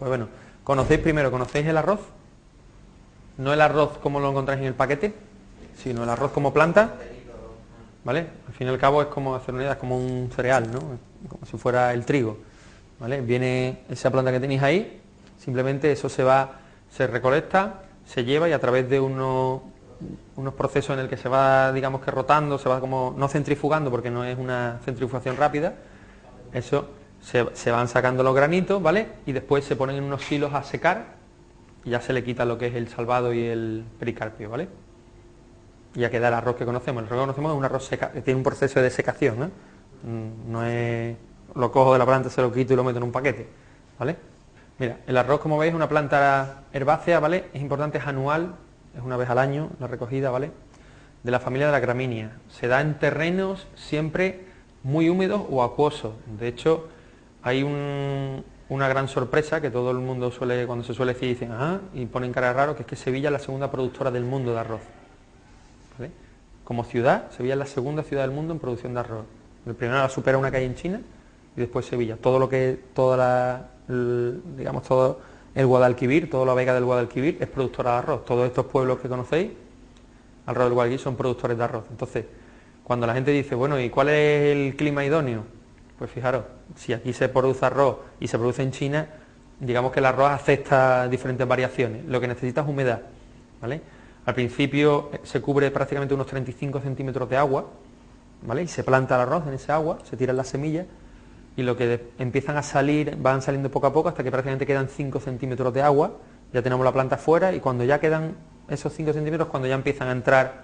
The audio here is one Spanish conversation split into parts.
Pues bueno, ¿conocéis el arroz? No el arroz como lo encontráis en el paquete, sino el arroz como planta, ¿vale? Al fin y al cabo es como hacer una idea, es como un cereal, ¿no? Como si fuera el trigo, ¿vale? Viene esa planta que tenéis ahí, simplemente eso se recolecta, se lleva y a través de unos procesos en el que se va, digamos que rotando, se va como, no centrifugando porque no es una centrifugación rápida, eso se van sacando los granitos, ¿vale? Y después se ponen en unos silos a secar y ya se le quita lo que es el salvado y el pericarpio, ¿vale? Y ya queda el arroz que conocemos. El arroz que conocemos es un arroz que tiene un proceso de desecación, ¿eh? No es lo cojo de la planta, se lo quito y lo meto en un paquete, ¿vale? Mira, el arroz, como veis, es una planta herbácea, ¿vale? Es importante, es anual, es una vez al año la recogida, ¿vale? De la familia de la gramínea. Se da en terrenos siempre muy húmedos o acuosos. De hecho, hay una gran sorpresa que todo el mundo suele, cuando se suele decir, dicen, ajá, y ponen cara raro, que es que Sevilla es la segunda productora del mundo de arroz, ¿vale? Como ciudad, Sevilla es la segunda ciudad del mundo en producción de arroz. El primero la supera una que hay en China y después Sevilla. Todo el Guadalquivir, toda la vega del Guadalquivir es productora de arroz. Todos estos pueblos que conocéis alrededor del Guadalquivir son productores de arroz. Entonces, cuando la gente dice, bueno, ¿y cuál es el clima idóneo? Pues fijaros, si aquí se produce arroz y se produce en China, digamos que el arroz acepta diferentes variaciones. Lo que necesita es humedad, ¿vale? Al principio se cubre prácticamente unos 35 centímetros de agua, ¿vale? Y se planta el arroz en esa agua, se tiran las semillas y lo que empiezan a salir, van saliendo poco a poco hasta que prácticamente quedan 5 centímetros de agua, ya tenemos la planta fuera y cuando ya quedan esos 5 centímetros, cuando ya empiezan a entrar,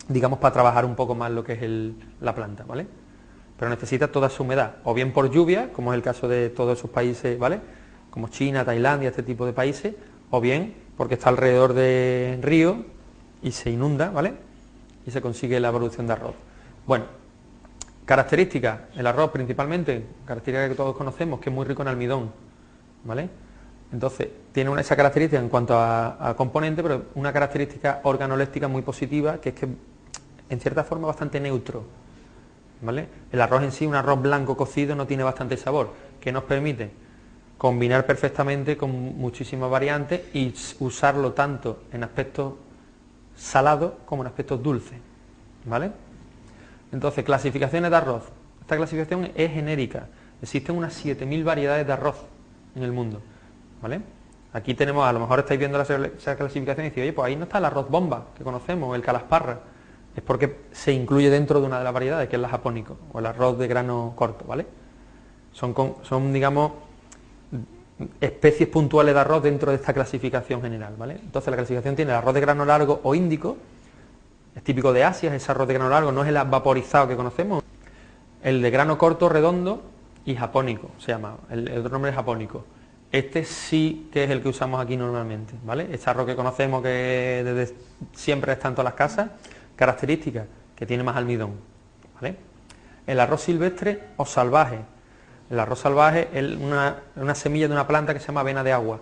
digamos, para trabajar un poco más lo que es la planta, ¿vale? Pero necesita toda su humedad, o bien por lluvia, como es el caso de todos esos países, ¿vale? Como China, Tailandia, este tipo de países, o bien porque está alrededor de río y se inunda, ¿vale? Y se consigue la producción de arroz. Bueno, características, el arroz principalmente, característica que todos conocemos, que es muy rico en almidón, ¿vale? Entonces, tiene esa característica en cuanto a componente, pero una característica organoléptica muy positiva, que es que en cierta forma bastante neutro, ¿vale? El arroz en sí, un arroz blanco cocido, no tiene bastante sabor, que nos permite combinar perfectamente con muchísimas variantes y usarlo tanto en aspectos salados como en aspectos dulces, ¿vale? Entonces, clasificaciones de arroz. Esta clasificación es genérica. Existen unas 7.000 variedades de arroz en el mundo, ¿vale? Aquí tenemos, a lo mejor estáis viendo esa clasificación y decís, oye, pues ahí no está el arroz bomba, que conocemos, o el calasparra. Es porque se incluye dentro de una de las variedades, que es el japónico, o el arroz de grano corto, ¿vale? Son digamos, especies puntuales de arroz dentro de esta clasificación general, ¿vale? Entonces la clasificación tiene el arroz de grano largo o índico, es típico de Asia, es ese arroz de grano largo, no es el vaporizado que conocemos. El de grano corto, redondo y japónico, se llama, el otro nombre es japónico. Este sí que es el que usamos aquí normalmente, ¿vale? Este arroz que conocemos que desde siempre está en todas las casas, características, que tiene más almidón, ¿vale? El arroz silvestre o salvaje. El arroz salvaje es una semilla de una planta que se llama avena de agua,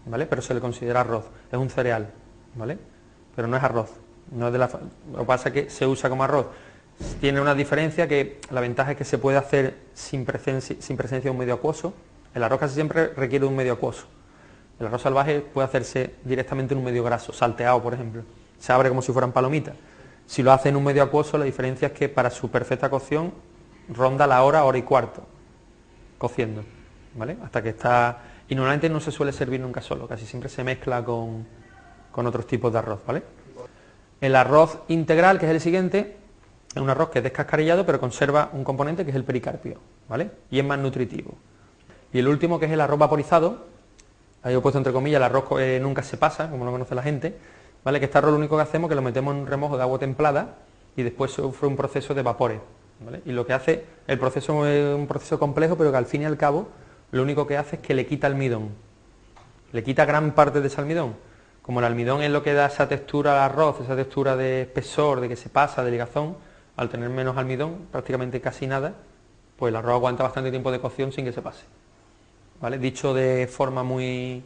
¿vale? Pero se le considera arroz, es un cereal, ¿vale? Pero no es arroz, no es lo que pasa es que se usa como arroz. Tiene una diferencia que la ventaja es que se puede hacer sin presencia de un medio acuoso. El arroz casi siempre requiere de un medio acuoso. El arroz salvaje puede hacerse directamente en un medio graso, salteado por ejemplo. Se abre como si fueran palomitas. Si lo hace en un medio acuoso, la diferencia es que para su perfecta cocción ronda la hora y cuarto cociendo, ¿vale? Hasta que está... Y normalmente no se suele servir nunca solo, casi siempre se mezcla con otros tipos de arroz, ¿vale? El arroz integral, que es el siguiente, es un arroz que es descascarillado, pero conserva un componente que es el pericarpio, ¿vale? Y es más nutritivo. Y el último, que es el arroz vaporizado, ahí he puesto entre comillas, el arroz nunca se pasa, como lo conoce la gente, ¿vale? Que este arroz lo único que hacemos es que lo metemos en un remojo de agua templada y después sufre un proceso de vapores, ¿vale? Y lo que hace, el proceso es un proceso complejo, pero que al fin y al cabo lo único que hace es que le quita almidón, le quita gran parte de ese almidón. Como el almidón es lo que da esa textura al arroz, esa textura de espesor, de que se pasa, de ligazón, al tener menos almidón, prácticamente casi nada, pues el arroz aguanta bastante tiempo de cocción sin que se pase, ¿vale? Dicho de forma muy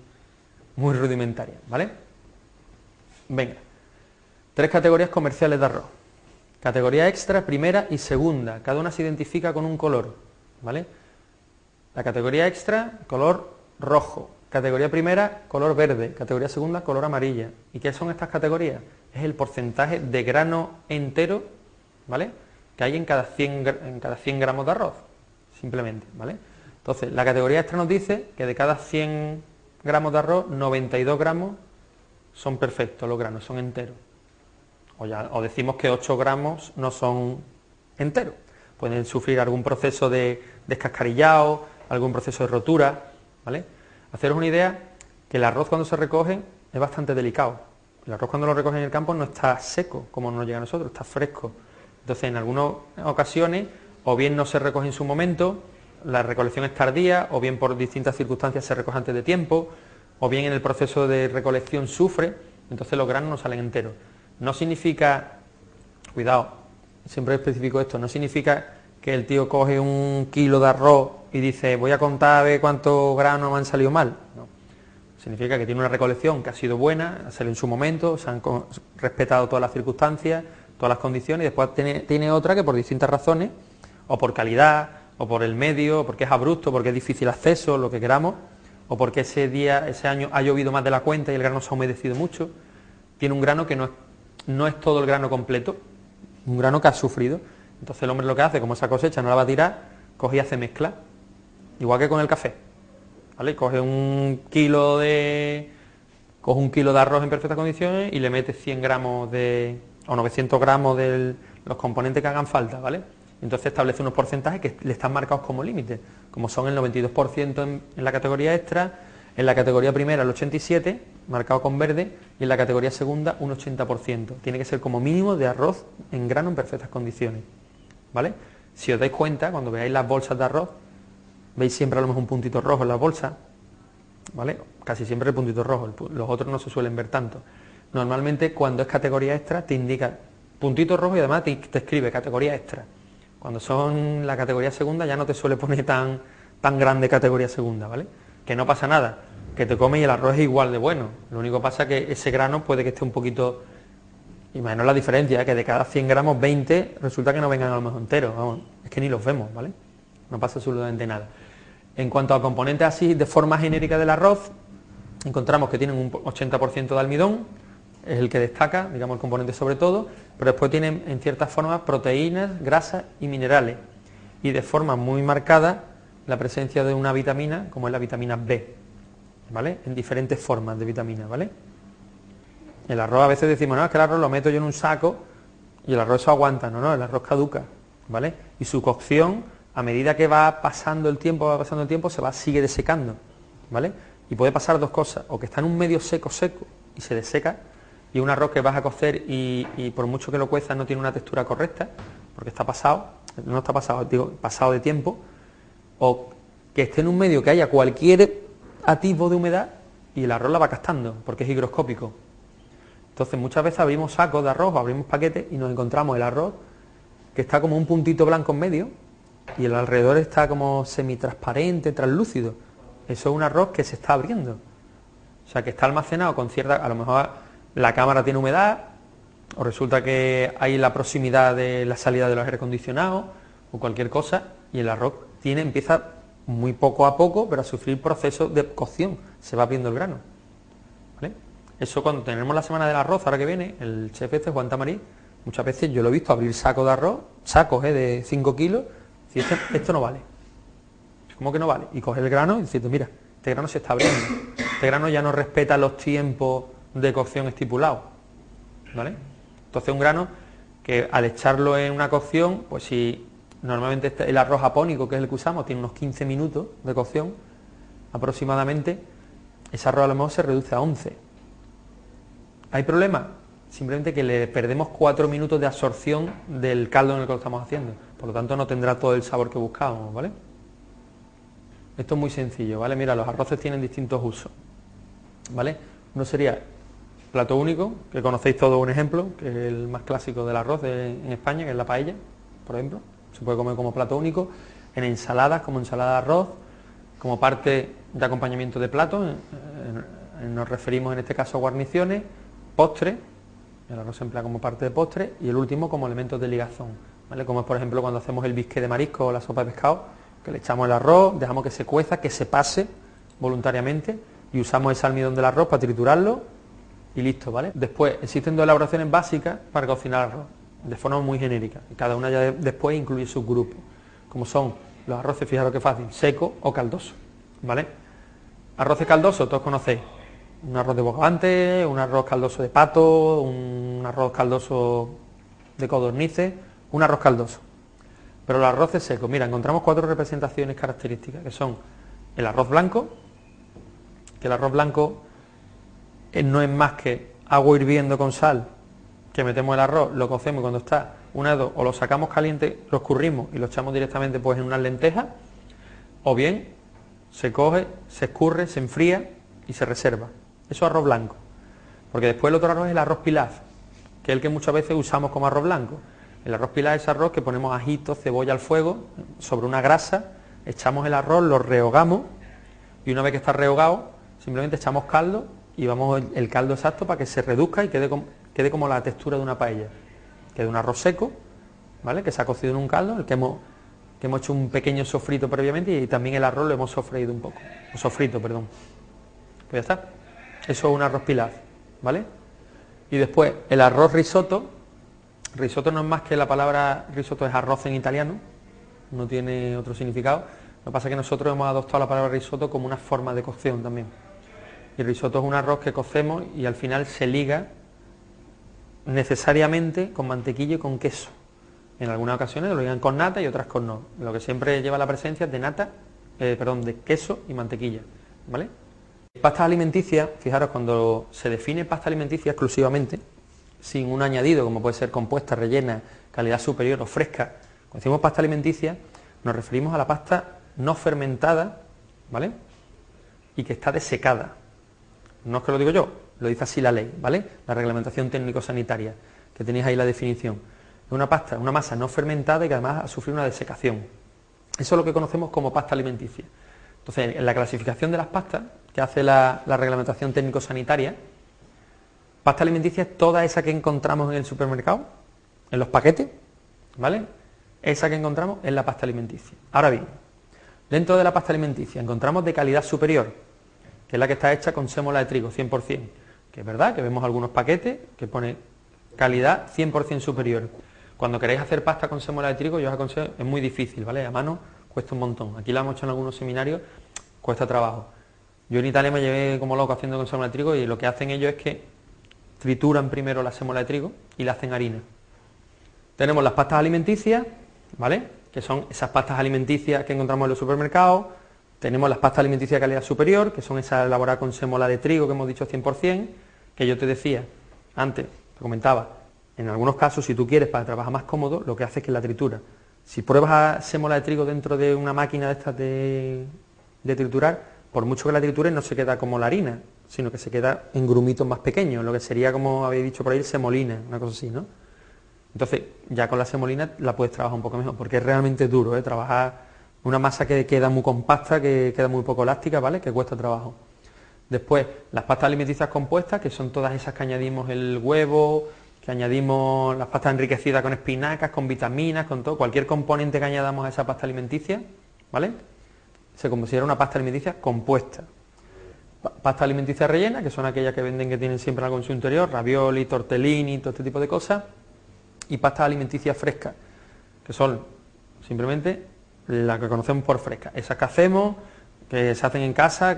rudimentaria, ¿vale? Venga, 3 categorías comerciales de arroz. Categoría extra, primera y segunda. Cada una se identifica con un color, ¿vale? La categoría extra, color rojo. Categoría primera, color verde. Categoría segunda, color amarilla. ¿Y qué son estas categorías? Es el porcentaje de grano entero, ¿vale?, que hay en cada 100 gramos de arroz, simplemente, ¿vale? Entonces, la categoría extra nos dice que de cada 100 gramos de arroz, 92 gramos son perfectos, los granos son enteros. O decimos que 8 gramos no son enteros. Pueden sufrir algún proceso de descascarillado, algún proceso de rotura, ¿vale? Haceros una idea que el arroz cuando se recoge es bastante delicado. El arroz cuando lo recoge en el campo no está seco, como nos llega a nosotros, está fresco. Entonces, en algunas ocasiones, o bien no se recoge en su momento, la recolección es tardía, o bien por distintas circunstancias se recoge antes de tiempo, o bien en el proceso de recolección sufre, entonces los granos no salen enteros. No significa, cuidado, siempre especifico esto, no significa que el tío coge 1 kilo de arroz y dice voy a contar a ver cuántos granos me han salido mal. No. Significa que tiene una recolección que ha sido buena, ha salido en su momento, se han respetado todas las circunstancias, todas las condiciones, y después tiene otra que por distintas razones, o por calidad, o por el medio, o porque es abrupto, porque es difícil acceso, lo que queramos, o porque ese año ha llovido más de la cuenta y el grano se ha humedecido mucho, tiene un grano que no es todo el grano completo, un grano que ha sufrido. Entonces el hombre lo que hace, como esa cosecha no la va a tirar, coge y hace mezcla, igual que con el café, ¿vale? Coge 1 kilo de arroz en perfectas condiciones y le mete 100 gramos o 900 gramos de los componentes que hagan falta, ¿vale? Entonces establece unos porcentajes que le están marcados como límite, como son el 92% en la categoría extra, en la categoría primera el 87%, marcado con verde, y en la categoría segunda un 80%. Tiene que ser como mínimo de arroz en grano en perfectas condiciones, ¿vale? Si os dais cuenta, cuando veáis las bolsas de arroz, veis siempre a lo mejor un puntito rojo en las bolsas, ¿vale? Casi siempre el puntito rojo, los otros no se suelen ver tanto. Normalmente cuando es categoría extra te indica puntito rojo y además te escribe categoría extra. Cuando son la categoría segunda ya no te suele poner tan grande categoría segunda, ¿vale? Que no pasa nada, que te comes y el arroz es igual de bueno. Lo único que pasa es que ese grano puede que esté un poquito, imaginaos la diferencia, que de cada 100 gramos 20 resulta que no vengan a lo mejor enteros, vamos, es que ni los vemos, ¿vale? No pasa absolutamente nada. En cuanto a componentes así de forma genérica del arroz, encontramos que tienen un 80% de almidón, es el que destaca, digamos el componente sobre todo, pero después tienen en ciertas formas proteínas, grasas y minerales, y de forma muy marcada la presencia de una vitamina, como es la vitamina B, ¿vale? En diferentes formas de vitamina, ¿vale? El arroz a veces decimos, no, es que el arroz lo meto yo en un saco y el arroz eso aguanta, no, el arroz caduca, ¿vale? Y su cocción, a medida que va pasando el tiempo, sigue desecando, ¿vale? Y puede pasar dos cosas, o que está en un medio seco y se deseca, y un arroz que vas a cocer y por mucho que lo cuezas no tiene una textura correcta, porque está pasado, no está pasado, digo, pasado de tiempo, o que esté en un medio que haya cualquier atisbo de humedad y el arroz la va gastando, porque es higroscópico. Entonces muchas veces abrimos sacos de arroz, o abrimos paquetes y nos encontramos el arroz que está como un puntito blanco en medio y el alrededor está como semitransparente, translúcido. Eso es un arroz que se está abriendo. O sea, que está almacenado con cierta, a lo mejor la cámara tiene humedad, o resulta que hay la proximidad de la salida de los aire acondicionados, o cualquier cosa, y el arroz empieza muy poco a poco, pero a sufrir procesos de cocción, se va abriendo el grano, ¿vale? Eso cuando tenemos la semana del arroz, ahora que viene, el chef Juan Tamarí, muchas veces yo lo he visto abrir sacos de arroz, sacos de 5 kilos, y esto no vale. ¿Cómo que no vale? Y coge el grano y dice, mira, este grano se está abriendo, este grano ya no respeta los tiempos de cocción estipulados, ¿vale? Entonces un grano que al echarlo en una cocción, pues si normalmente el arroz apónico, que es el que usamos, tiene unos 15 minutos de cocción aproximadamente, ese arroz a lo mejor se reduce a 11. ¿Hay problema? Simplemente que le perdemos 4 minutos de absorción del caldo en el que lo estamos haciendo, por lo tanto no tendrá todo el sabor que buscábamos, ¿vale? Esto es muy sencillo, ¿vale? Mira, los arroces tienen distintos usos, ¿vale? Uno sería plato único, que conocéis todos un ejemplo, que es el más clásico del arroz en España, que es la paella, por ejemplo. Se puede comer como plato único, en ensaladas, como ensalada de arroz, como parte de acompañamiento de plato, nos referimos en este caso a guarniciones, postre, el arroz se emplea como parte de postre, y el último como elementos de ligazón, ¿vale? Como es por ejemplo cuando hacemos el bisque de marisco o la sopa de pescado, que le echamos el arroz, dejamos que se cueza, que se pase voluntariamente, y usamos ese almidón del arroz para triturarlo y listo, ¿vale? Después existen 2 elaboraciones básicas para cocinar arroz, de forma muy genérica, y cada una ya después incluye subgrupos, como son los arroces, fijaros qué fácil, seco o caldoso, ¿vale? Arroces caldosos, todos conocéis, un arroz de bogavante, un arroz caldoso de pato, un arroz caldoso de codornices, un arroz caldoso. Pero los arroces secos, mira, encontramos 4 representaciones características, que son el arroz blanco, que el arroz blanco no es más que agua hirviendo con sal, que metemos el arroz, lo cocemos y cuando está unado o lo sacamos caliente, lo escurrimos y lo echamos directamente pues en unas lentejas, o bien se coge, se escurre, se enfría y se reserva. Eso es arroz blanco. Porque después el otro arroz es el arroz pilaf, que es el que muchas veces usamos como arroz blanco. El arroz pilaf es arroz que ponemos ajito, cebolla al fuego, sobre una grasa, echamos el arroz, lo rehogamos y una vez que está rehogado, simplemente echamos caldo y vamos el caldo exacto para que se reduzca y quede como la textura de una paella. Quede un arroz seco, ¿vale? Que se ha cocido en un caldo, el que hemos hecho un pequeño sofrito previamente y también el arroz lo hemos sofreído un poco. O sofrito, perdón. Pues ya está. Eso es un arroz pilaf, ¿vale? Y después el arroz risotto. Risotto no es más que la palabra risotto es arroz en italiano, no tiene otro significado. Lo que pasa es que nosotros hemos adoptado la palabra risotto como una forma de cocción también. Y el risotto es un arroz que cocemos y al final se liga necesariamente con mantequilla y con queso. En algunas ocasiones lo ligan con nata y otras con no. Lo que siempre lleva la presencia es de nata, de queso y mantequilla, ¿vale? Pasta alimenticia, fijaros, cuando se define pasta alimenticia exclusivamente, sin un añadido, como puede ser compuesta, rellena, calidad superior o fresca, cuando decimos pasta alimenticia, nos referimos a la pasta no fermentada, ¿vale? Y que está desecada. No es que lo digo yo, lo dice así la ley, ¿vale? La reglamentación técnico-sanitaria, que tenéis ahí la definición. Es una pasta, una masa no fermentada y que además ha sufrido una desecación. Eso es lo que conocemos como pasta alimenticia. Entonces, en la clasificación de las pastas, que hace la reglamentación técnico-sanitaria, pasta alimenticia es toda esa que encontramos en el supermercado, en los paquetes, ¿vale? Esa que encontramos es la pasta alimenticia. Ahora bien, dentro de la pasta alimenticia encontramos de calidad superior, que es la que está hecha con sémola de trigo, 100%, que es verdad que vemos algunos paquetes que pone calidad 100% superior. Cuando queréis hacer pasta con sémola de trigo, yo os aconsejo, es muy difícil, ¿vale? A mano cuesta un montón. Aquí la hemos hecho en algunos seminarios, cuesta trabajo. Yo en Italia me llevé como loco haciendo con sémola de trigo y lo que hacen ellos es que trituran primero la sémola de trigo y la hacen harina. Tenemos las pastas alimenticias, ¿vale? Que son esas pastas alimenticias que encontramos en los supermercados. Tenemos las pastas alimenticias de calidad superior, que son esas elaboradas con sémola de trigo que hemos dicho 100%, que yo te decía antes, te comentaba, en algunos casos, si tú quieres para trabajar más cómodo, lo que hace es que la tritura. Si pruebas a sémola de trigo dentro de una máquina de estas de triturar, por mucho que la trituren no se queda como la harina, sino que se queda en grumitos más pequeños, lo que sería, como habéis dicho por ahí, semolina, una cosa así, ¿no? Entonces, ya con la semolina la puedes trabajar un poco mejor, porque es realmente duro, trabajar una masa que queda muy compacta, que queda muy poco elástica, ¿vale? Que cuesta trabajo. Después, las pastas alimenticias compuestas, que son todas esas que añadimos el huevo, que añadimos las pastas enriquecidas con espinacas, con vitaminas, con todo, cualquier componente que añadamos a esa pasta alimenticia, ¿vale? Se considera una pasta alimenticia compuesta. Pasta alimenticia rellena, que son aquellas que venden que tienen siempre algo en su interior, ravioli, tortellini, todo este tipo de cosas. Y pastas alimenticias frescas, que son simplemente las que conocemos por fresca. Esas que hacemos, que se hacen en casa,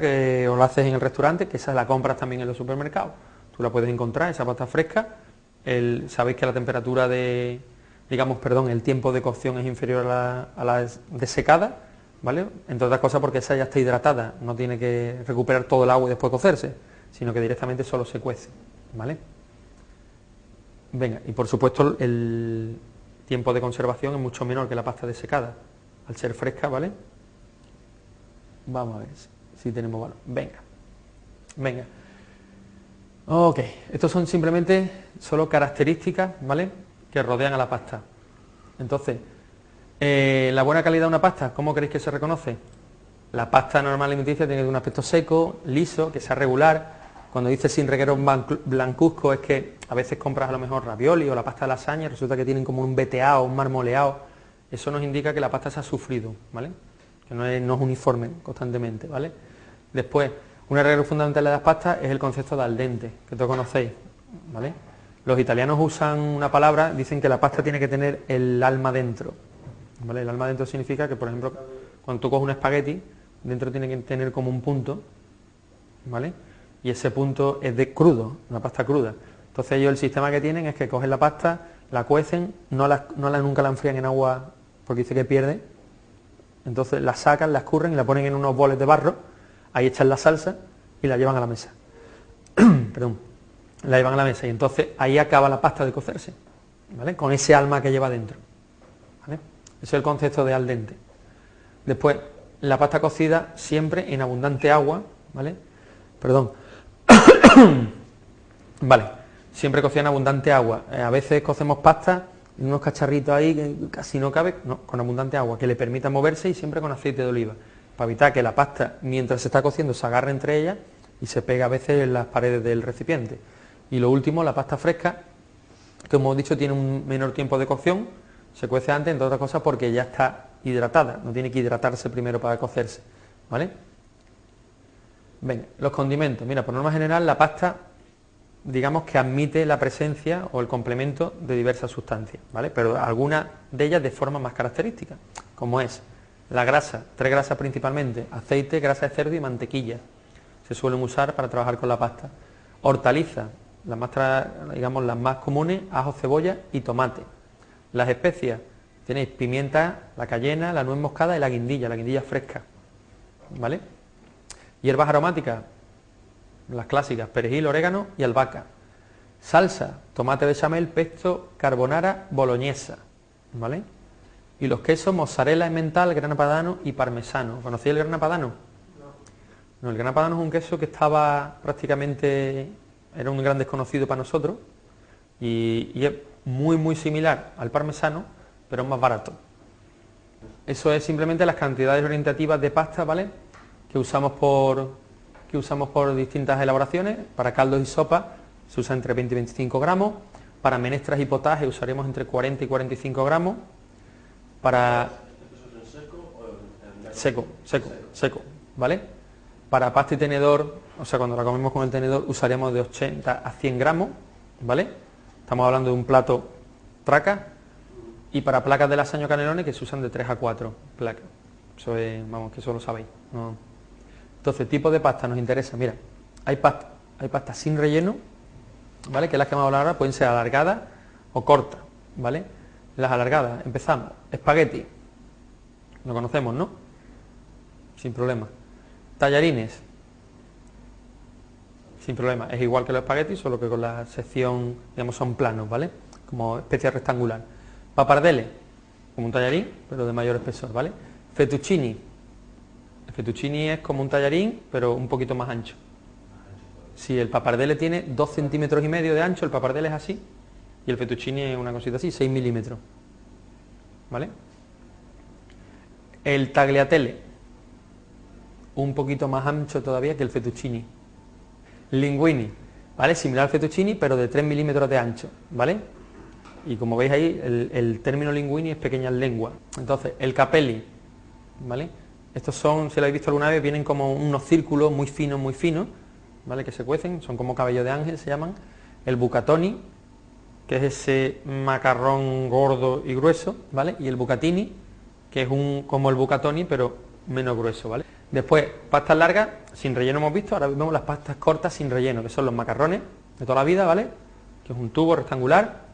o la haces en el restaurante, que esas la compras también en los supermercados. Tú la puedes encontrar, esa pasta fresca. Sabéis que la temperatura el tiempo de cocción es inferior a la desecada, ¿vale? Entre otras cosas porque esa ya está hidratada, no tiene que recuperar todo el agua y después cocerse, sino que directamente solo se cuece, ¿vale? Venga, y por supuesto el tiempo de conservación es mucho menor que la pasta desecada, al ser fresca, ¿vale? Vamos a ver si tenemos valor. Venga. Ok, estos son simplemente solo características, ¿vale?, que rodean a la pasta. Entonces, la buena calidad de una pasta, ¿cómo creéis que se reconoce? La pasta normal alimenticia tiene un aspecto seco, liso, que sea regular. Cuando dice sin regueros blancuzco es que a veces compras a lo mejor ravioli o la pasta de lasaña, resulta que tienen como un veteado, un marmoleado. Eso nos indica que la pasta se ha sufrido, ¿vale? Que no es uniforme constantemente, ¿vale? Después, Una regla fundamental de las pastas es el concepto de al dente, que todos conocéis, ¿vale? Los italianos usan una palabra, dicen que la pasta tiene que tener el alma dentro, ¿vale? El alma dentro significa que, por ejemplo, cuando tú coges un espagueti, dentro tiene que tener como un punto, ¿vale? Y ese punto es de crudo, una pasta cruda. Entonces ellos el sistema que tienen es que cogen la pasta, la cuecen, nunca la enfrían en agua porque dice que pierde, entonces la sacan, la escurren y la ponen en unos boles de barro, ahí echan la salsa y la llevan a la mesa. Perdón, la llevan a la mesa y entonces ahí acaba la pasta de cocerse, ¿vale? Con ese alma que lleva dentro, ¿vale? Ese es el concepto de al dente. Después, la pasta cocida siempre en abundante agua, ¿vale? Perdón. Vale, siempre cocida en abundante agua. A veces cocemos pasta en unos cacharritos ahí que casi no cabe, no, con abundante agua, que le permita moverse y siempre con aceite de oliva, para evitar que la pasta, mientras se está cociendo, se agarre entre ellas y se pega a veces en las paredes del recipiente. Y lo último, la pasta fresca, que como hemos dicho tiene un menor tiempo de cocción, se cuece antes, entre otras cosas porque ya está hidratada, no tiene que hidratarse primero para cocerse, ¿vale? Venga, los condimentos. Mira, por norma general la pasta, digamos que admite la presencia o el complemento de diversas sustancias, ¿vale? Pero algunas de ellas de forma más característica, como es la grasa, 3 grasas principalmente, aceite, grasa de cerdo y mantequilla, se suelen usar para trabajar con la pasta. Hortalizas, digamos las más comunes, ajo, cebolla y tomate. Las especias, tenéis pimienta, la cayena, la nuez moscada y la guindilla fresca, ¿vale? Hierbas aromáticas, las clásicas, perejil, orégano y albahaca. Salsa, tomate bechamel, pesto, carbonara, boloñesa, ¿vale? Y los quesos, mozzarella, emmental, grana padano y parmesano. ¿Conocéis el grana padano? No, el grana padano es un queso que estaba prácticamente, era un gran desconocido para nosotros y es muy similar al parmesano, pero es más barato. Eso es simplemente las cantidades orientativas de pasta, ¿vale? Que usamos por distintas elaboraciones. Para caldos y sopas se usa entre 20 y 25 gramos. Para menestras y potajes usaremos entre 40 y 45 gramos. Para seco, ¿vale? Para pasta y tenedor, o sea, cuando la comemos con el tenedor, usaremos de 80 a 100 gramos, ¿vale? Estamos hablando de un plato traca. Y para placas de lasaña o canelones, que se usan de 3 a 4 placas. Eso es, vamos, que eso lo sabéis, ¿no? Entonces, tipo de pasta nos interesa. Mira, hay pasta sin relleno, ¿vale? Que las que vamos a hablar ahora pueden ser alargadas o cortas, ¿vale? Las alargadas, empezamos. Espagueti, lo conocemos, ¿no? Sin problema. Tallarines, sin problema. Es igual que los espaguetis, solo que con la sección, digamos, son planos, ¿vale? Como especie rectangular. Papardeles, como un tallarín, pero de mayor espesor, ¿vale? Fettuccini. El fettuccini es como un tallarín, pero un poquito más ancho. Si el papardelle tiene 2,5 centímetros de ancho, el papardelle es así, y el fettuccini es una cosita así, 6 milímetros. ¿Vale? El tagliatelle, un poquito más ancho todavía que el fettuccini. Linguini, ¿vale? Similar al fettuccini, pero de 3 milímetros de ancho, ¿vale? Y como veis ahí, el término linguini es pequeñas lenguas. Entonces, el capelli, ¿vale? Estos son, si lo habéis visto alguna vez, vienen como unos círculos muy finos, ¿vale? Que se cuecen, son como cabello de ángel, se llaman. El bucatoni, que es ese macarrón gordo y grueso, ¿vale? Y el bucatini, que es como el bucatoni, pero menos grueso, ¿vale? Después, pastas largas, sin relleno hemos visto, ahora vemos las pastas cortas sin relleno, que son los macarrones de toda la vida, ¿vale? Que es un tubo rectangular.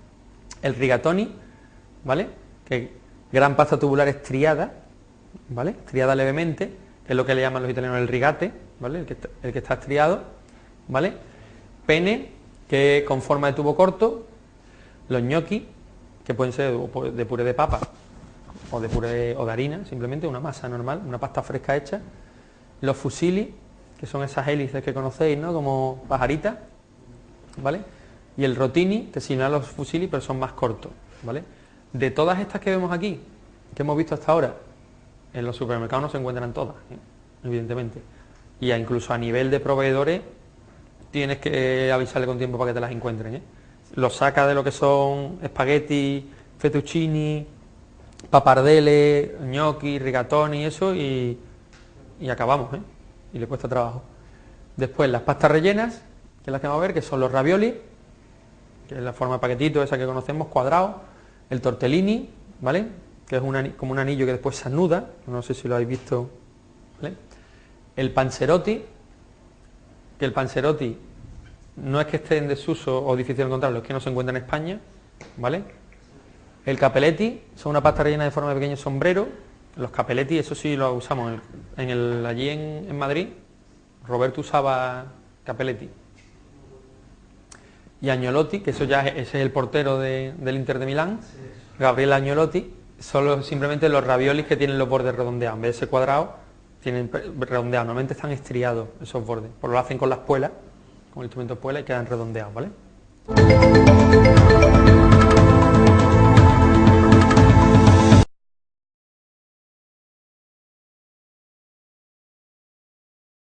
El rigatoni, ¿vale? Que gran pasta tubular estriada, ¿vale? Estriada levemente, que es lo que le llaman los italianos el rigate, ¿vale? El que está estriado, ¿vale? Pene, que es con forma de tubo corto. Los gnocchi, que pueden ser de puré de papa o de puré o de harina, simplemente una masa normal, una pasta fresca hecha. Los fusilli, que son esas hélices que conocéis, ¿no? Como pajaritas, ¿vale? Y el rotini, que similar a los fusilli, pero son más cortos, ¿vale? De todas estas que vemos aquí, que hemos visto hasta ahora, en los supermercados no se encuentran todas, evidentemente. Y incluso a nivel de proveedores, tienes que avisarle con tiempo para que te las encuentren, ¿eh? Los saca de lo que son espagueti, fettuccini, papardelle, gnocchi, rigatoni y eso, y acabamos, ¿eh? Y le cuesta trabajo. Después las pastas rellenas, que es las que vamos a ver, que son los ravioli, que es la forma de paquetito, esa que conocemos, cuadrado. El tortellini, ¿vale? Que es como un anillo que después se anuda, no sé si lo habéis visto, ¿vale? El panzerotti, que el panzerotti no es que esté en desuso o difícil de encontrarlo, es que no se encuentra en España, ¿vale? El capelletti, son una pasta rellena de forma de pequeño sombrero. Los capelletti, eso sí lo usamos allí en Madrid. Roberto usaba capelletti. Y Agnolotti, que eso ya ese es el portero del Inter de Milán, Gabriele Agnolotti, son simplemente los raviolis que tienen los bordes redondeados. En vez de ese cuadrado, tienen redondeados. Normalmente están estriados esos bordes, pues lo hacen con las puelas, con el instrumento puela y quedan redondeados, ¿vale?